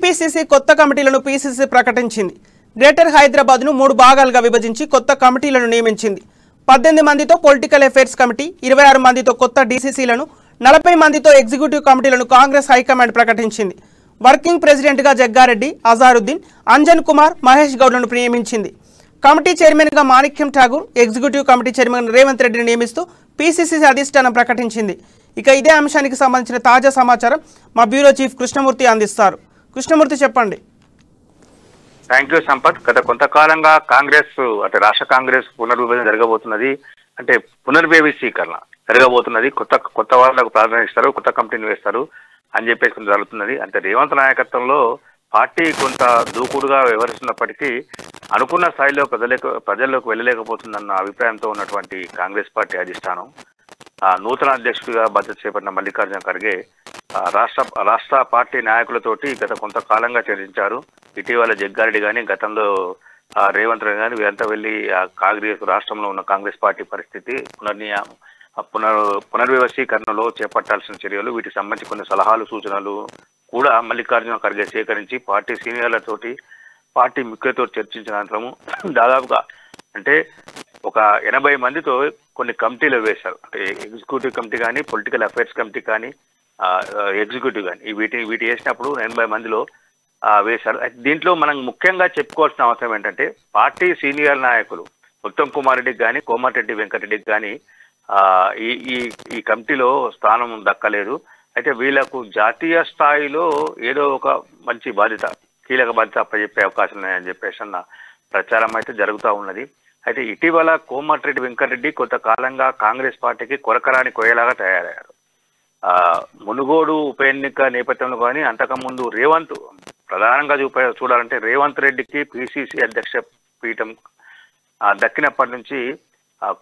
TPCC కొత్త కమిటీలను PCC ప్రకటించింది. గ్రేటర్ హైదరాబాద్ను 3 భాగాలుగా విభజించి కొత్త కమిటీలను నియమించింది. 18 మందితో పొలిటికల్ అఫైర్స్ కమిటీ, 26 మందితో కొత్త డీసీసీలను, 40 మందితో ఎగ్జిక్యూటివ్ కమిటీలను కాంగ్రెస్ హైకమాండ్ ప్రకటించింది. వర్కింగ్ ప్రెసిడెంట్గా జగ్గారెడ్డి, అజారుద్దీన్, అంజన్ కుమార్, మహేష్ గౌడ్లను నియమించింది. కమిటీ చైర్మన్గా Manickam Tagore, executive committee chairman Revanth రెడ్డిని నియమిస్తూ పీసీసీ అధిష్టానం ప్రకటించింది. ఇక ఇదే అంశానికి సంబంధించిన తాజా సమాచారం మా బ్యూరో చీఫ్ కృష్ణమూర్తి అందిస్తారు. కృష్ణమూర్తి చెప్పండి. Thank you Sampath. గత కొంతకాలంగా కాంగ్రెస్ అంటే రాష్ట్ర కాంగ్రెస్ పునర్విభజన జరగబోతున్నది, అంటే పునర్వ్యవస్థీకరణ జరగబోతున్నది. కొత్త వాళ్ళకు ప్రాధాన్యత, కొత్త కమిటీని వేస్తారు అని చెప్పేసి జరుగుతున్నది. అంటే రేవంత్ నాయకత్వంలో పార్టీ కొంత దూకుడుగా వ్యవహరిస్తున్నప్పటికీ అనుకున్న స్థాయిలో ప్రజల్లోకి వెళ్ళలేకపోతుందన్న అభిప్రాయంతో ఉన్నటువంటి కాంగ్రెస్ పార్టీ అధిష్టానం నూతన అధ్యక్షుడిగా బాధ్యత చేపట్టిన మల్లికార్జున ఖర్గే రాష్ట్ర పార్టీ నాయకులతోటి గత కొంతకాలంగా చర్చించారు. ఇటీవల జగ్గారెడ్డి కానీ, గతంలో రేవంత్ రెడ్డి కానీ వీరంతా వెళ్ళి కాంగ్రెస్ రాష్ట్రంలో ఉన్న కాంగ్రెస్ పార్టీ పరిస్థితి, పునర్వ్యవస్థీకరణలో చేపట్టాల్సిన చర్యలు, వీటికి సంబంధించి కొన్ని సలహాలు సూచనలు కూడా మల్లికార్జున ఖర్గే సేకరించి పార్టీ సీనియర్లతోటి, పార్టీ ముఖ్యులతో చర్చించిన అనంతరము దాదాపుగా అంటే ఒక 80 మందితో కొన్ని కమిటీలు వేశారు. అంటే ఎగ్జిక్యూటివ్ కమిటీ కానీ, పొలిటికల్ అఫైర్స్ కమిటీ కానీ, ఎగ్జిక్యూటివ్ కానీ వీటి వేసినప్పుడు 80 మందిలో వేశారు. దీంట్లో మనం ముఖ్యంగా చెప్పుకోవాల్సిన అవసరం ఏంటంటే పార్టీ సీనియర్ నాయకులు ఉత్తమ్ కుమార్ రెడ్డికి కానీ, కోమటిరెడ్డి వెంకటరెడ్డికి కానీ ఈ కమిటీలో స్థానం దక్కలేదు. అయితే వీళ్లకు జాతీయ స్థాయిలో ఏదో ఒక మంచి బాధ్యత, కీలక బాధ్యత అప్పచెప్పే అవకాశం ఉన్నాయని చెప్పేసి అన్న ప్రచారం అయితే జరుగుతూ ఉన్నది. అయితే ఇటీవల కోమటిరెడ్డి వెంకటరెడ్డి కొంతకాలంగా కాంగ్రెస్ పార్టీకి కొరకరాని కొయ్యలాగా తయారయ్యారు. మునుగోడు ఉప ఎన్నిక నేపథ్యంలో కానీ, అంతకుముందు ప్రధానంగా చూడాలంటే రేవంత్ రెడ్డికి పిసిసి అధ్యక్ష పీఠం దక్కినప్పటి నుంచి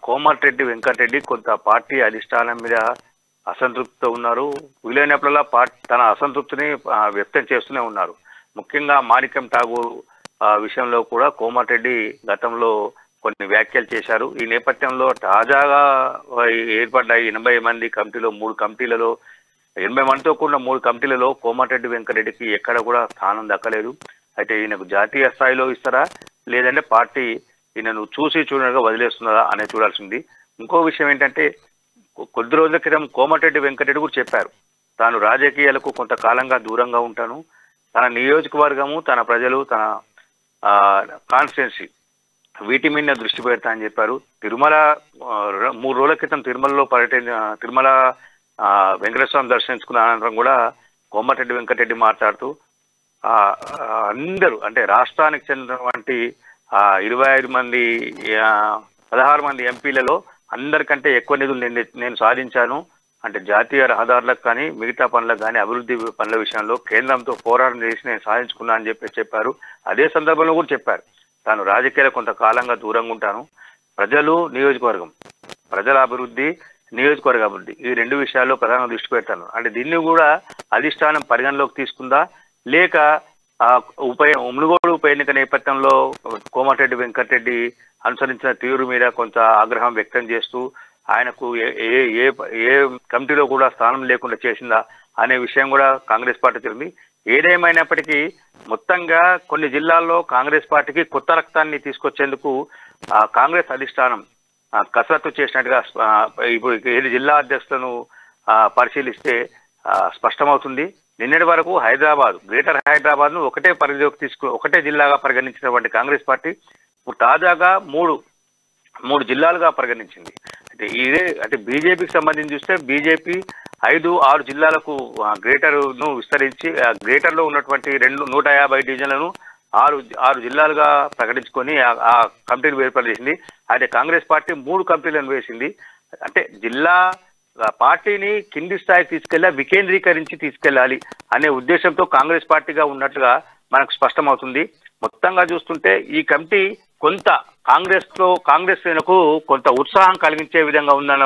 కోమటిరెడ్డి వెంకటరెడ్డి కొంత పార్టీ అధిష్టానం మీద అసంతృప్తితో ఉన్నారు. వీలైనప్పుడల్లా తన అసంతృప్తిని వ్యక్తం చేస్తూనే ఉన్నారు. ముఖ్యంగా మాణిక్యం ఠాగూర్ విషయంలో కూడా కోమటిరెడ్డి గతంలో కొన్ని వ్యాఖ్యలు చేశారు. ఈ నేపథ్యంలో తాజాగా ఏర్పడ్డాయి 80 మంది కమిటీలో 3 కమిటీలలో 80 మందితో కూడిన 3 కమిటీలలో కోమటిరెడ్డి వెంకటరెడ్డికి ఎక్కడ కూడా స్థానం దక్కలేదు. అయితే ఈయనకు జాతీయ స్థాయిలో ఇస్తారా, లేదంటే పార్టీ ఈయనను చూడగా వదిలేస్తున్నారా అనేది చూడాల్సింది. ఇంకో విషయం ఏంటంటే కొద్ది రోజుల క్రితం కోమటిరెడ్డి వెంకటరెడ్డి కూడా చెప్పారు, తాను రాజకీయాలకు కొంతకాలంగా దూరంగా ఉంటాను, తన నియోజకవర్గము, తన ప్రజలు, తన కాన్స్టిట్యున్సీ వీటి మీద దృష్టి పెడతా అని చెప్పారు. తిరుమల 3 రోజుల క్రితం తిరుమల వెంకటేశ్వర స్వామి దర్శించుకున్న అనంతరం కూడా కోమటిరెడ్డి వెంకటరెడ్డి మాట్లాడుతూ అందరూ అంటే రాష్ట్రానికి చెందినటువంటి 16 మంది ఎంపీలలో అందరికంటే ఎక్కువ నిధులు నేను సాధించాను, అంటే జాతీయ రహదారులకు కానీ, మిగతా పనులకు కానీ, అభివృద్ధి పనుల విషయంలో కేంద్రంతో పోరాటం చేసి నేను సాధించుకున్నా అని చెప్పారు. అదే సందర్భంలో కూడా చెప్పారు, తాను రాజకీయాలు కొంతకాలంగా దూరంగా ఉంటాను, ప్రజల అభివృద్ధి, నియోజకవర్గ అభివృద్ధి ఈ 2 విషయాల్లో ప్రధానంగా దృష్టి పెడతాను. అంటే దీన్ని కూడా అధిష్టానం పరిగణలోకి తీసుకుందా, లేక మునుగోడు ఉప ఎన్నిక నేపథ్యంలో కోమటిరెడ్డి వెంకటరెడ్డి అనుసరించిన తీరు మీద కొంత ఆగ్రహం వ్యక్తం చేస్తూ ఆయనకు ఏ కమిటీలో కూడా స్థానం లేకుండా చేసిందా అనే విషయం కూడా కాంగ్రెస్ పార్టీ తెలిసింది. ఏదేమైనప్పటికీ మొత్తంగా కొన్ని జిల్లాల్లో కాంగ్రెస్ పార్టీకి కొత్త రక్తాన్ని తీసుకొచ్చేందుకు కాంగ్రెస్ అధిష్టానం కసరత్తు చేసినట్టుగా ఇప్పుడు 7 జిల్లా అధ్యక్షులను పరిశీలిస్తే స్పష్టమవుతుంది. నిన్నటి వరకు గ్రేటర్ హైదరాబాద్ను ఒకటే జిల్లాగా పరిగణించినటువంటి కాంగ్రెస్ పార్టీ తాజాగా మూడు జిల్లాలుగా పరిగణించింది. అంటే బీజేపీకి సంబంధించి చూస్తే బీజేపీ 5-6 జిల్లాలకు గ్రేటర్ను విస్తరించి గ్రేటర్లో ఉన్నటువంటి 150 డివిజన్లను 6 జిల్లాలుగా ప్రకటించుకొని ఆ కమిటీని ఏర్పాటు చేసింది. అయితే కాంగ్రెస్ పార్టీ 3 కమిటీలను వేసింది. అంటే జిల్లా పార్టీని కింది స్థాయికి వికేంద్రీకరించి తీసుకెళ్లాలి అనే ఉద్దేశంతో కాంగ్రెస్ పార్టీగా ఉన్నట్లుగా మనకు స్పష్టమవుతుంది. మొత్తంగా చూస్తుంటే ఈ కమిటీ కొంత కాంగ్రెస్ కొంత ఉత్సాహం కలిగించే విధంగా ఉందన్న